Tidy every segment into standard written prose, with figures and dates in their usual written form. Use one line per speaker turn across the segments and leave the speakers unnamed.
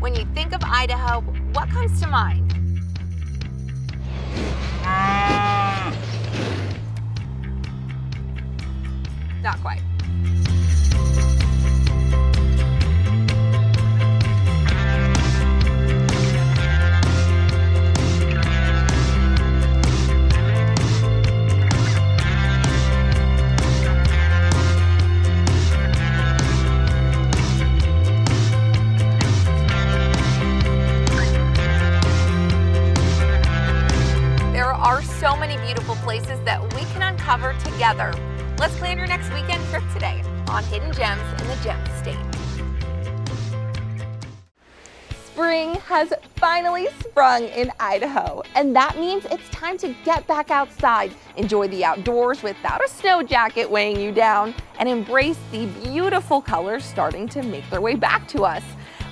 When you think of Idaho, what comes to mind? Not quite. So many beautiful places that we can uncover together. Let's plan your next weekend trip today on Hidden Gems in the Gem State. Spring has finally sprung in Idaho, and that means it's time to get back outside, enjoy the outdoors without a snow jacket weighing you down, and embrace the beautiful colors starting to make their way back to us.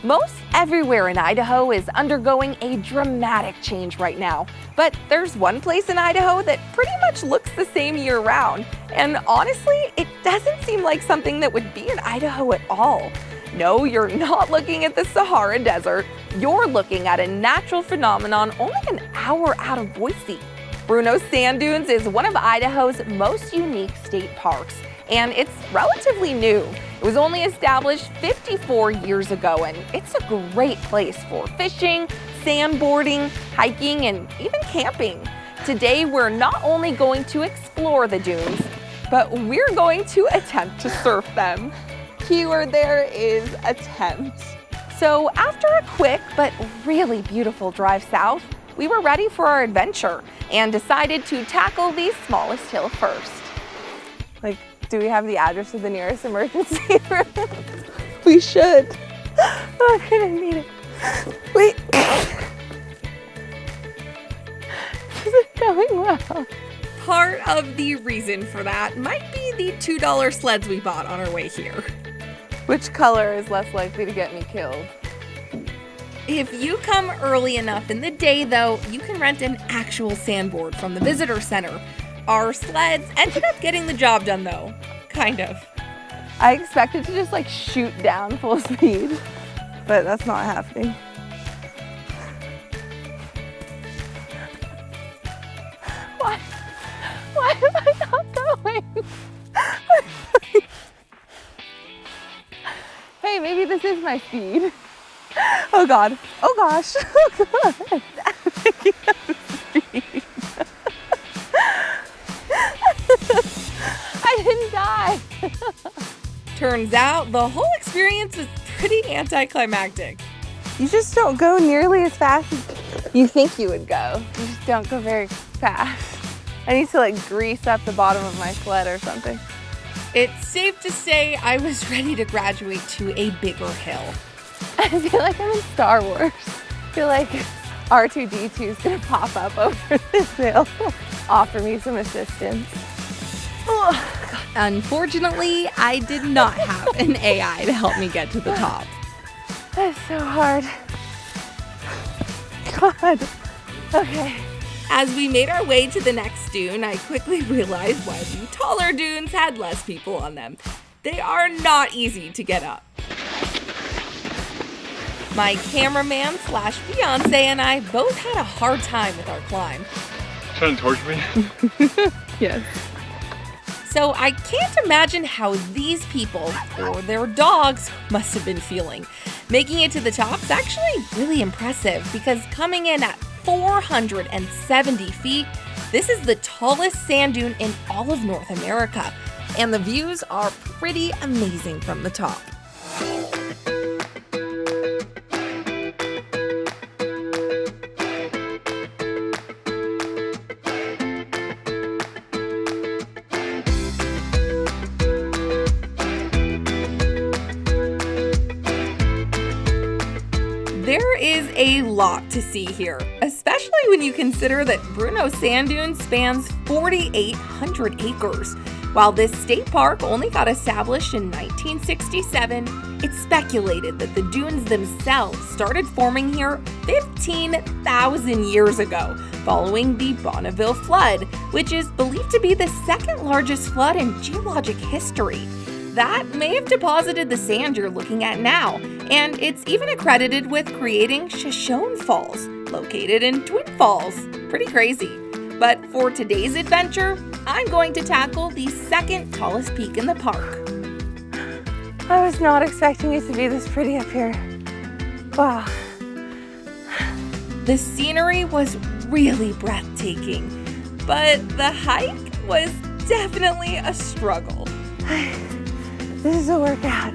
Most everywhere in Idaho is undergoing a dramatic change right now, but there's one place in Idaho that pretty much looks the same year-round, and honestly, it doesn't seem like something that would be in Idaho at all. No, you're not looking at the Sahara Desert. You're looking at a natural phenomenon only an hour out of Boise. Bruneau Sand Dunes is one of Idaho's most unique state parks, and it's relatively new. It was only established 54 years ago, and it's a great place for fishing, sandboarding, hiking, and even camping. Today, we're not only going to explore the dunes, but we're going to attempt to surf them. Keyword there is attempt. So after a quick but really beautiful drive south, we were ready for our adventure and decided to tackle the smallest hill first. Do we have the address of the nearest emergency room? We should. Oh, I'm gonna need it. Wait. This is going well. Part of the reason for that might be the $2 sleds we bought on our way here. Which color is less likely to get me killed? If you come early enough in the day, though, you can rent an actual sandboard from the visitor center. Our sleds ended up getting the job done, though. Kind of. I expected to just shoot down full speed, but that's not happening. Why am I not going? Hey, maybe this is my speed. Oh God. Oh gosh. Oh God. I'm picking up speed. I didn't die. Turns out the whole experience was pretty anticlimactic. You just don't go nearly as fast as you think you would go. You just don't go very fast. I need to grease up the bottom of my sled or something. It's safe to say I was ready to graduate to a bigger hill. I feel like I'm in Star Wars. I feel like R2-D2 is gonna pop up over this hill, offer me some assistance. Oh, God. Unfortunately, I did not have an AI to help me get to the top. That's so hard. God. Okay. As we made our way to the next dune, I quickly realized why the taller dunes had less people on them. They are not easy to get up. My cameraman / fiance and I both had a hard time with our climb.
Trying to torture me?
Yes. So I can't imagine how these people, or their dogs, must have been feeling. Making it to the top is actually really impressive because coming in at 470 feet, this is the tallest sand dune in all of North America, and the views are pretty amazing from the top. There is a lot to see here, especially when you consider that Bruneau Sand Dunes spans 4,800 acres. While this state park only got established in 1967, it's speculated that the dunes themselves started forming here 15,000 years ago, following the Bonneville flood, which is believed to be the second largest flood in geologic history. That may have deposited the sand you're looking at now, And it's even accredited with creating Shoshone Falls, located in Twin Falls. Pretty crazy. But for today's adventure, I'm going to tackle the second tallest peak in the park.
I was not expecting it to be this pretty up here. Wow.
The scenery was really breathtaking, but the hike was definitely a struggle.
This is a workout.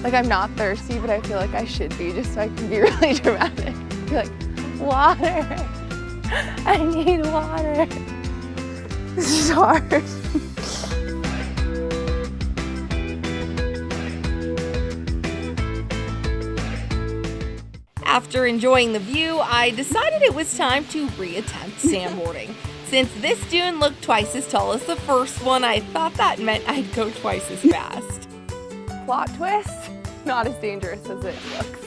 Like, I'm not thirsty, but I feel like I should be, just so I can be really dramatic. Be like, water. I need water. This is hard.
After enjoying the view, I decided it was time to re-attempt sandboarding. Since this dune looked twice as tall as the first one, I thought that meant I'd go twice as fast.
Plot twist, not as dangerous as it looks.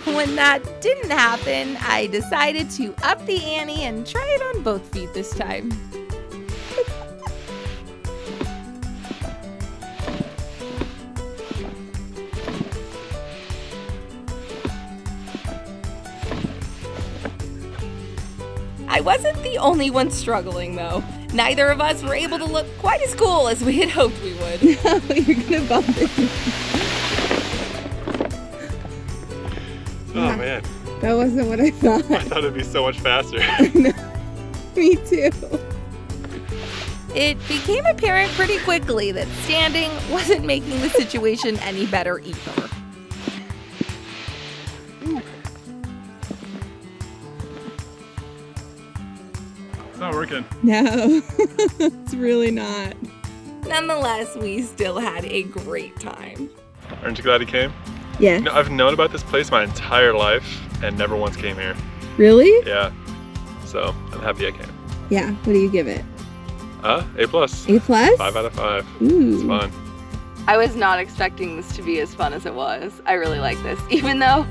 When that didn't happen, I decided to up the ante and try it on both feet this time. I wasn't the only one struggling, though. Neither of us were able to look quite as cool as we had hoped we would.
No, you're gonna bump it.
Oh man.
That wasn't what I thought.
I thought it'd be so much faster.
Me too.
It became apparent pretty quickly that standing wasn't making the situation any better either.
It's not working.
No, it's really not.
Nonetheless, we still had a great time.
Aren't you glad you came?
Yeah.
You know, I've known about this place my entire life and never once came here.
Really?
Yeah. So I'm happy I came.
Yeah. What do you give it?
A+.
A+?
5 out of 5.
Ooh.
It's fun.
I was not expecting this to be as fun as it was. I really like this, even though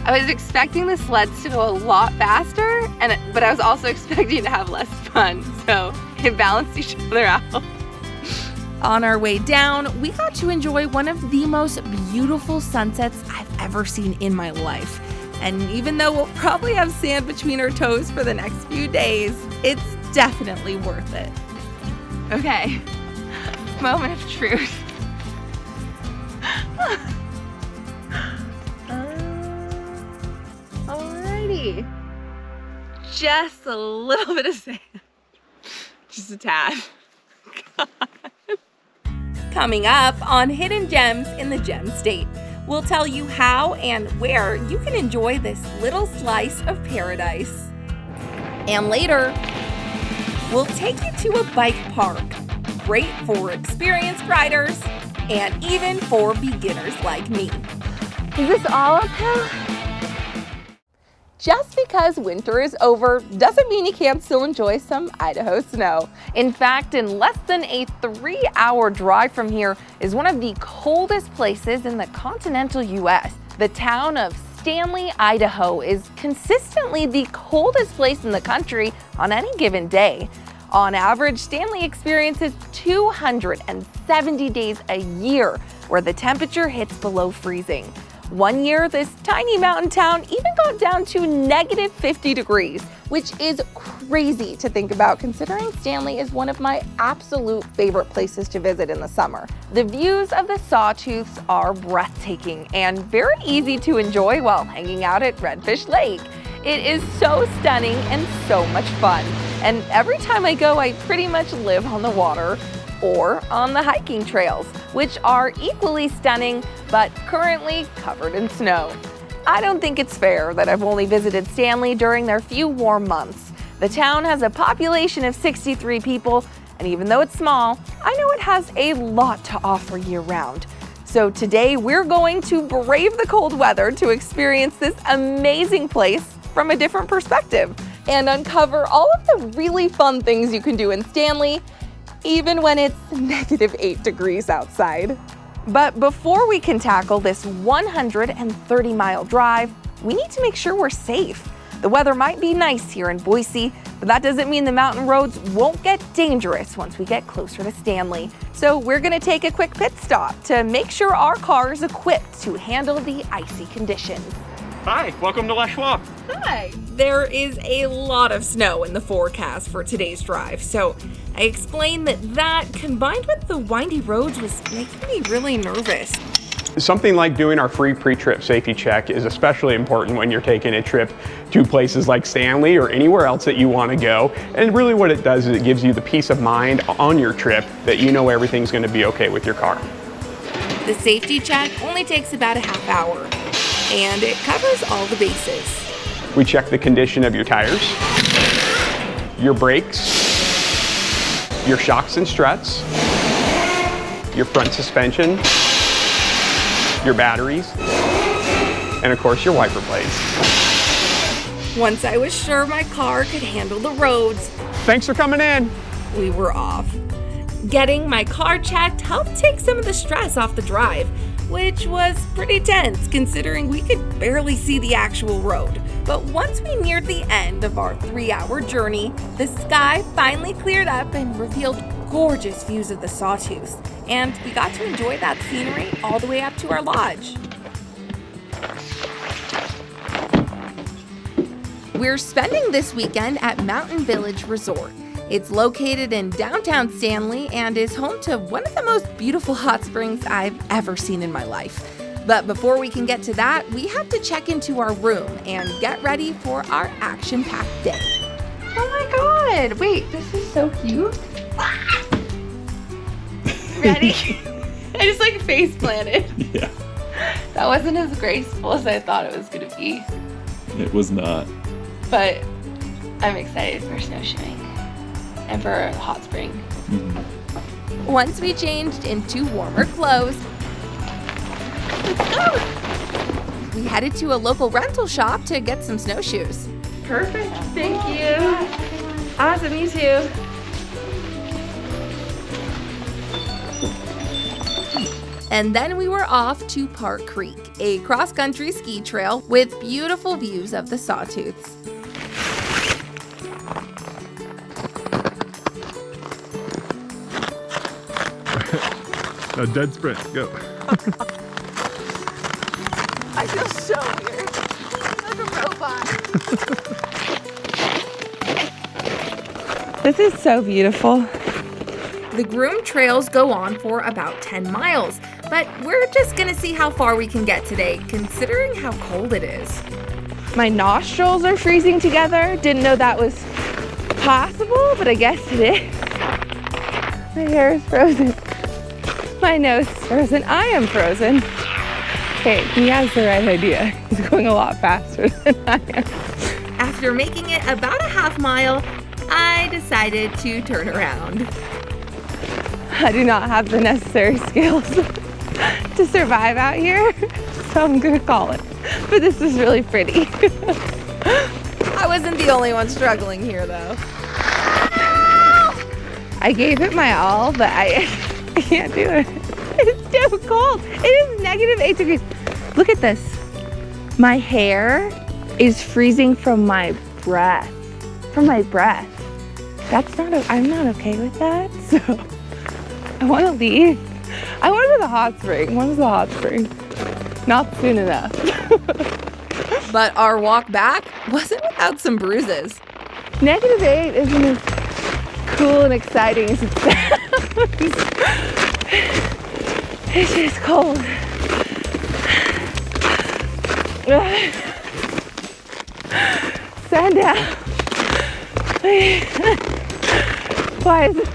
I was expecting the sleds to go a lot faster, but I was also expecting to have less fun, so it balanced each other out.
On our way down, we got to enjoy one of the most beautiful sunsets I've ever seen in my life. And even though we'll probably have sand between our toes for the next few days, it's definitely worth it.
Okay, moment of truth. Alrighty. Just a little bit of sand. Just a tad. God.
Coming up on Hidden Gems in the Gem State, we'll tell you how and where you can enjoy this little slice of paradise. And later, we'll take you to a bike park, great for experienced riders and even for beginners like me.
Is this all uphill?
Just because winter is over doesn't mean you can't still enjoy some Idaho snow. In fact, in less than a 3-hour drive from here is one of the coldest places in the continental US. The town of Stanley, Idaho is consistently the coldest place in the country on any given day. On average, Stanley experiences 270 days a year where the temperature hits below freezing. One year, this tiny mountain town even got down to negative 50 degrees, which is crazy to think about considering Stanley is one of my absolute favorite places to visit in the summer. The views of the Sawtooths are breathtaking and very easy to enjoy while hanging out at Redfish Lake. It is so stunning and so much fun. And every time I go, I pretty much live on the water or on the hiking trails, which are equally stunning, but currently covered in snow. I don't think it's fair that I've only visited Stanley during their few warm months. The town has a population of 63 people, and even though it's small, I know it has a lot to offer year-round. So today we're going to brave the cold weather to experience this amazing place from a different perspective and uncover all of the really fun things you can do in Stanley, even when it's negative 8 degrees outside. But before we can tackle this 130-mile drive, we need to make sure we're safe. The weather might be nice here in Boise, but that doesn't mean the mountain roads won't get dangerous once we get closer to Stanley. So we're gonna take a quick pit stop to make sure our car is equipped to handle the icy conditions.
Hi, welcome to La Schwab.
Hi. There is a lot of snow in the forecast for today's drive, so I explained that combined with the windy roads was making me really nervous.
Something like doing our free pre-trip safety check is especially important when you're taking a trip to places like Stanley or anywhere else that you want to go. And really what it does is it gives you the peace of mind on your trip that you know everything's going to be okay with your car.
The safety check only takes about a half hour, and it covers all the bases.
We check the condition of your tires, your brakes, your shocks and struts, your front suspension, your batteries, and of course your wiper blades.
Once I was sure my car could handle the roads,
Thanks for coming in.
we were off. Getting my car checked helped take some of the stress off the drive, which was pretty tense considering we could barely see the actual road. But once we neared the end of our 3-hour journey, the sky finally cleared up and revealed gorgeous views of the Sawtooth, and we got to enjoy that scenery all the way up to our lodge. We're spending this weekend at Mountain Village Resort. It's located in downtown Stanley and is home to one of the most beautiful hot springs I've ever seen in my life. But before we can get to that, we have to check into our room and get ready for our action-packed day.
Oh my god! Wait, this is so cute. Ready? I just like face planted.
Yeah,
That wasn't as graceful as I thought it was gonna be,
it was not.
but I'm excited for snowshoeing and for a hot spring.
Once we changed into warmer clothes, let's go! We headed to a local rental shop to get some snowshoes.
Perfect. Thank you. Awesome. You too.
And then we were off to Park Creek, a cross-country ski trail with beautiful views of the Sawtooths.
A dead sprint, go.
I feel so weird. Like a robot. This is so beautiful.
The groomed trails go on for about 10 miles, but we're just gonna see how far we can get today, considering how cold it is.
My nostrils are freezing together. Didn't know that was possible, but I guess it is. My hair is frozen. My nose is frozen. I am frozen. Okay, he has the right idea. He's going a lot faster than I am.
After making it about a half mile, I decided to turn around.
I do not have the necessary skills to survive out here, so I'm gonna call it. But this is really pretty.
I wasn't the only one struggling here, though.
I gave it my all, but I can't do it. It's too cold. It is -8 degrees. Look at this. My hair is freezing from my breath. That's not, I'm not okay with that, so I want to leave. I want to go to the hot spring. When is the hot spring? Not soon enough.
But our walk back wasn't without some bruises.
-8 isn't as cool and exciting as it sounds. It's just cold. Stand down. Why is it?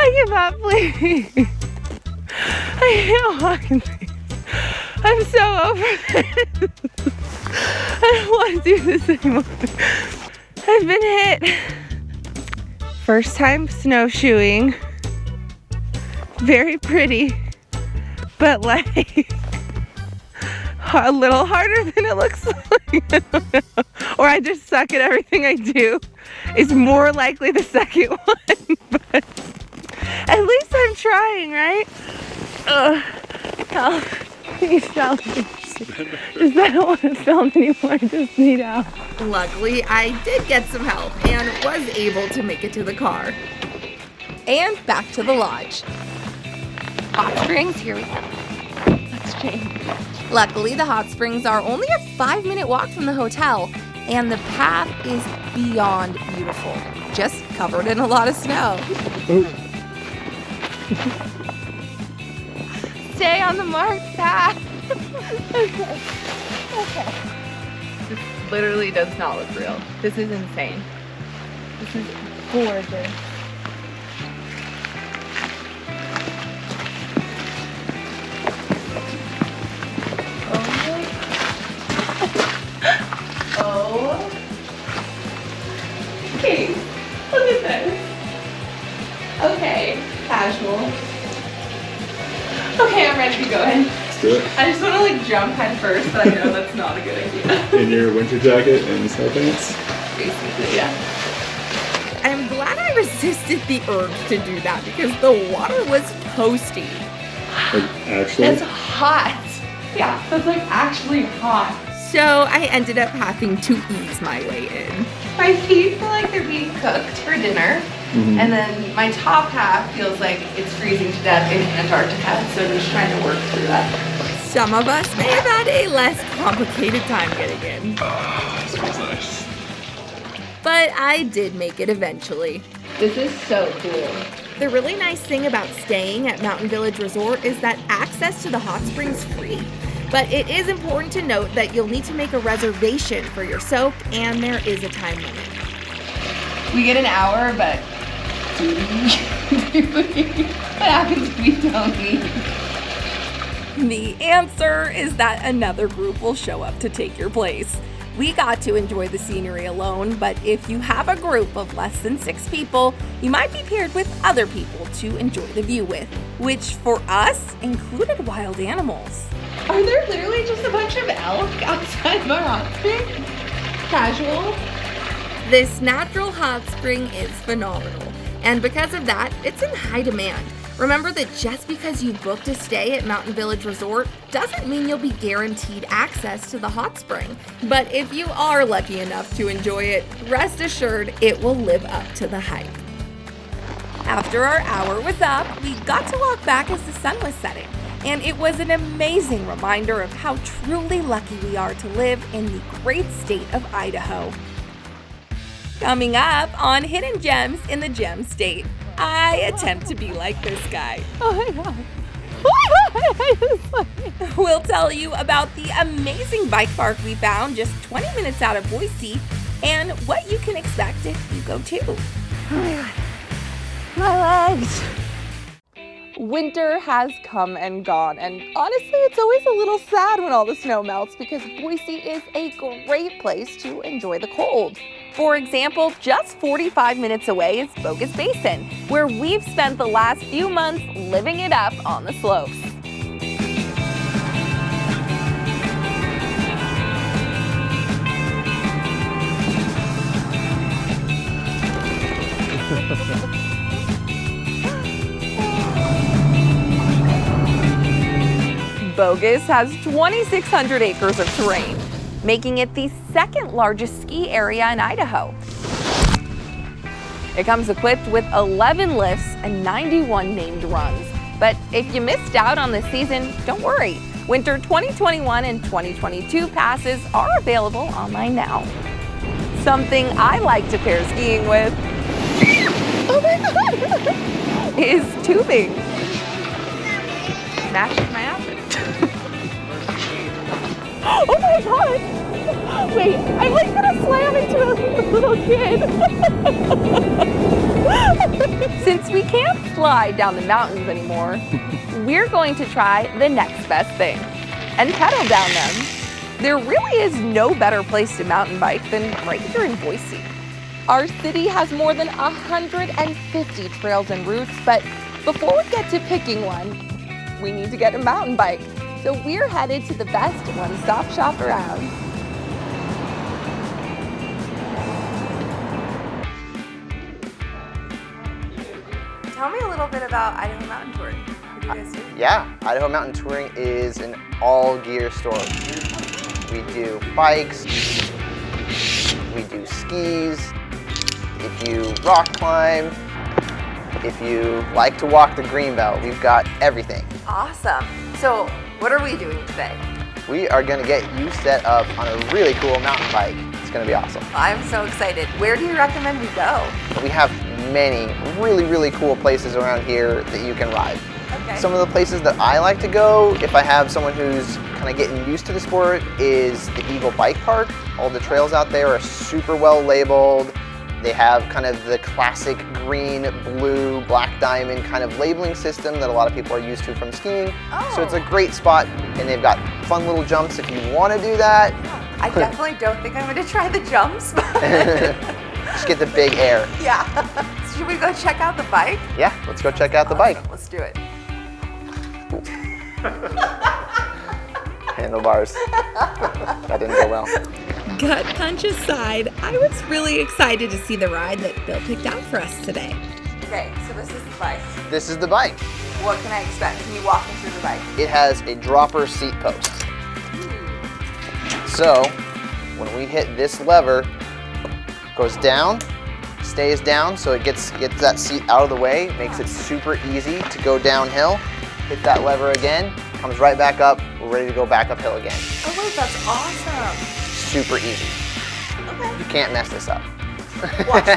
I cannot breathe. I can't walk in these. I'm so over this. I don't want to do this anymore. I've been hit. First time snowshoeing. Very pretty, but like, a little harder than it looks like. Or I just suck at everything I do. It's more likely the second one, but at least I'm trying, right? Help. Please help me. Just I don't want to film anymore. I just need help.
Luckily, I did get some help and was able to make it to the car. And back to the lodge. Hot springs, here we go.
Let's change.
Luckily, the hot springs are only a 5-minute walk from the hotel, and the path is beyond beautiful, just covered in a lot of snow.
Stay on the marked path. Okay. This literally does not look real. This is insane. This is gorgeous. Oh. Okay, look at this. Okay, casual. Okay, I'm ready to go in.
Let's do it.
I just want to like jump head first, but I know that's not a good idea.
In your winter jacket and snow pants.
Basically, yeah.
I'm glad I resisted the urge to do that because the water was toasty.
Like, actually?
It's hot. Yeah, that's like actually hot.
So I ended up having to ease my way in.
My feet feel like they're being cooked for dinner.
Mhm.
And then my top half feels like it's freezing to death in Antarctica, so I'm just trying to work through that.
Some of us may have had a less complicated time getting in.
This feels nice.
But I did make it eventually.
This is so cool.
The really nice thing about staying at Mountain Village Resort is that access to the hot springs is free. But it is important to note that you'll need to make a reservation for your soak, and there is a time limit.
We get an hour, but what happens if we don't leave?
The answer is that another group will show up to take your place. We got to enjoy the scenery alone, but if you have a group of less than 6 people, you might be paired with other people to enjoy the view with, which for us included wild animals.
Are there literally just a bunch of elk outside my hot spring? Casual?
This natural hot spring is phenomenal, and because of that, it's in high demand. Remember that just because you booked a stay at Mountain Village Resort doesn't mean you'll be guaranteed access to the hot spring. But if you are lucky enough to enjoy it, rest assured it will live up to the hype. After our hour was up, we got to walk back as the sun was setting, and it was an amazing reminder of how truly lucky we are to live in the great state of Idaho. Coming up on Hidden Gems in the Gem State, I attempt to be like this guy.
Oh my god.
We'll tell you about the amazing bike park we found just 20 minutes out of Boise and what you can expect if you go too.
Oh my god. My legs.
Winter has come and gone, and honestly, it's always a little sad when all the snow melts because Boise is a great place to enjoy the cold. For example, just 45 minutes away is Bogus Basin, where we've spent the last few months living it up on the slopes. Bogus has 2,600 acres of terrain, making it the second largest ski area in Idaho. It comes equipped with 11 lifts and 91 named runs. But if you missed out on this season, don't worry. Winter 2021 and 2022 passes are available online now. Something I like to pair skiing with
Oh my god.
is tubing. Matches my outfit.
Oh my god. Wait, I'm like gonna slam into a little kid.
Since we can't slide down the mountains anymore, we're going to try the next best thing and pedal down them. There really is no better place to mountain bike than right here in Boise. Our city has more than 150 trails and routes, but before we get to picking one, we need to get a mountain bike. So we're headed to the best one-stop shop around. Tell me a little bit about Idaho Mountain Touring. What do you guys do?
Yeah, Idaho Mountain Touring is an all-gear store. We do bikes, we do skis, if you rock climb, if you like to walk the greenbelt, we've got everything.
Awesome. So what are we doing today?
We are going to get you set up on a really cool mountain bike. It's going to be awesome.
I'm so excited. Where do you recommend we go?
We have many really cool places around here that you can ride.
Okay.
Some of the places that I like to go, if I have someone who's kind of getting used to the sport, is the Eagle Bike Park. All the trails out there are super well labeled. They have kind of the classic green, blue, black diamond kind of labeling system that a lot of people are used to from skiing.
Oh.
So it's a great spot, and they've got fun little jumps if you want to do that.
I definitely don't think I'm going to try the jumps.
Just get the big air.
Yeah. Should we go check out the bike?
Yeah, let's go check out the bike.
Let's do it.
Handlebars. That didn't go well.
Gut punch aside, I was really excited to see the ride that Bill picked out for us today.
Okay, so this is the bike.
This is the bike.
What can I expect? Can you walk me through the bike?
It has a dropper seat post. So when we hit this lever, it goes down, stays down, so it gets that seat out of the way, makes it super easy to go downhill. Hit that lever again, comes right back up, we're ready to go back uphill again.
Oh wait, that's awesome.
Super easy.
Okay.
You can't mess this up.
Watch me.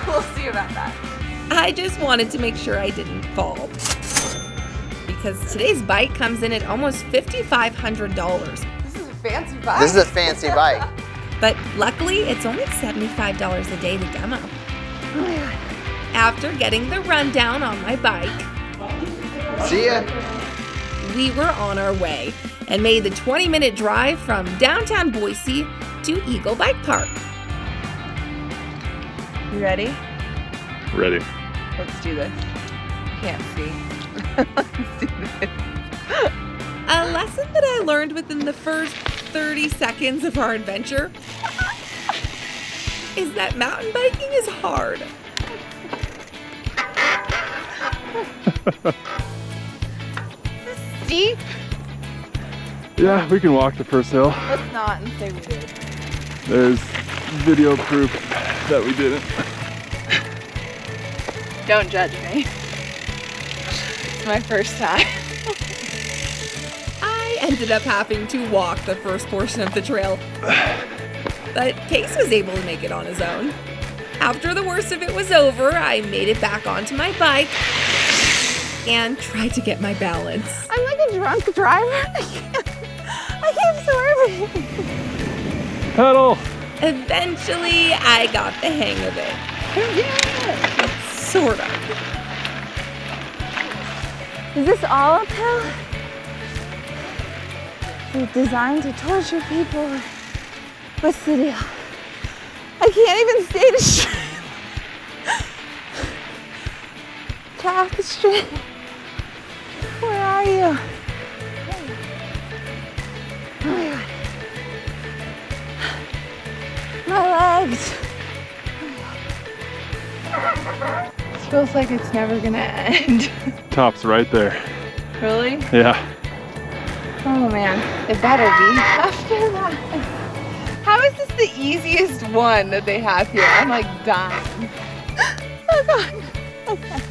We'll see about that.
I just wanted to make sure I didn't fall. Because today's bike comes in at almost $5,500.
This is a fancy bike.
This is a fancy bike.
But luckily, it's only $75 a day to demo.
Oh my God.
After getting the rundown on my bike,
See ya.
we were on our way and made the 20-minute drive from downtown Boise to Eagle Bike Park.
You ready?
Ready.
Let's do this. Can't see. Let's do this.
A lesson that I learned within the first 30 seconds of our adventure is that mountain biking is hard.
Steep?
Yeah, we can walk the first hill.
Let's not and say we did.
There's video proof that we didn't.
Don't judge me. It's my first time.
I ended up having to walk the first portion of the trail, but Case was able to make it on his own. After the worst of it was over, I made it back onto my bike and tried to get my balance.
I'm like a drunk driver. I keep swerving.
Pedal!
Eventually, I got the hang of it. Sort of.
Is this all uphill? It's designed to torture people. What's the deal? I can't even stay to straight. Get off the straight. Where are you? Oh my God. My legs.
This feels like it's never gonna end.
Top's right there.
Really?
Yeah.
Oh man, it better be. After that. How is this the easiest one that they have here? I'm like dying.
Oh God. Okay.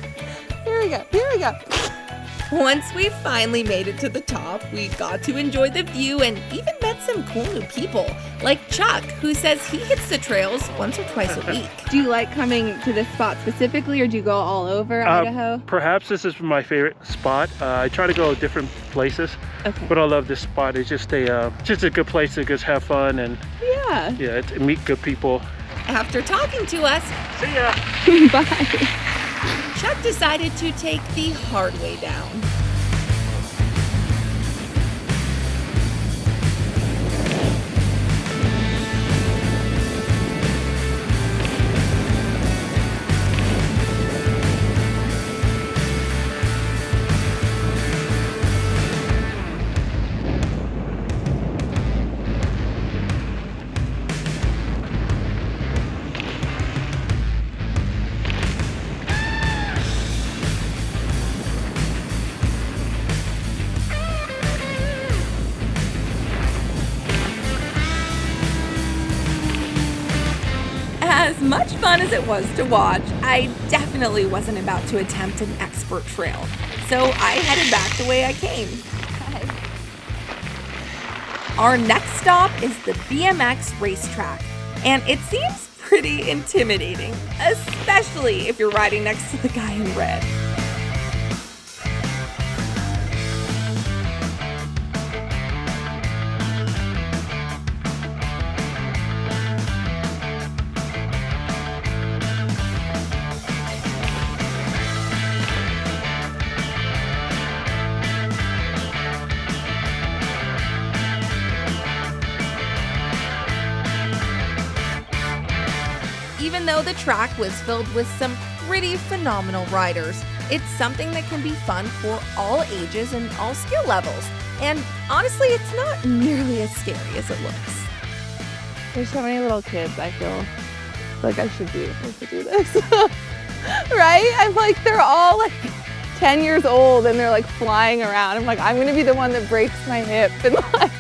Here we go. Here we go.
Once we finally made it to the top, we got to enjoy the view and even met some cool new people, like Chuck, who says he hits the trails once or twice a week.
Do you like coming to this spot specifically, or do you go all over Idaho?
Perhaps this is my favorite spot. I try to go different places,
Okay.
but I love this spot. It's just a good place to just have fun and
Yeah.
meet good people.
After talking to us,
See ya.
Bye.
Chuck decided to take the hard way down. As much fun as it was to watch, I definitely wasn't about to attempt an expert trail. So I headed back the way I came. Our next stop is the BMX racetrack, and it seems pretty intimidating, especially if you're riding next to the guy in red. Even though the track was filled with some pretty phenomenal riders, it's something that can be fun for all ages and all skill levels. And honestly, it's not nearly as scary as it looks.
There's so many little kids, I feel like I should be able to do this. Right? I'm like, they're all like 10 years old and they're like flying around. I'm like, I'm gonna be the one that breaks my hip and like,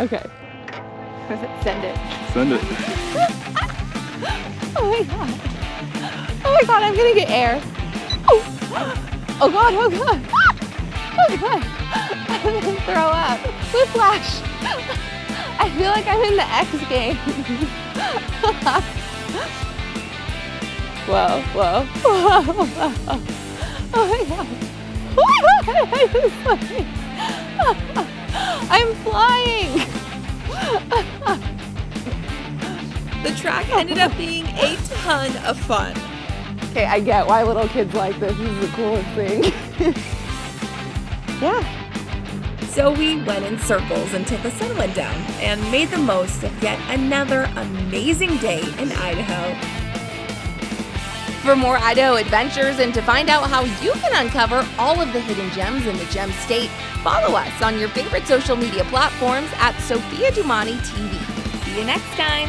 okay. Send it.
Send it.
Oh my god. Oh my god, I'm gonna get air. Oh, oh god, oh god. Oh god. I'm gonna throw up. Whiplash. I feel like I'm in the X Games. Whoa, whoa, whoa, whoa. Oh my god. Oh my god, I'm flying.
The track ended up being a ton of fun.
Okay, I get why little kids like this. This is the coolest thing. Yeah.
So we went in circles until the sun went down and made the most of yet another amazing day in Idaho.
For more Idaho adventures and to find out how you can uncover all of the hidden gems in the Gem State, follow us on your favorite social media platforms at Sophia Doumani TV. See you next time.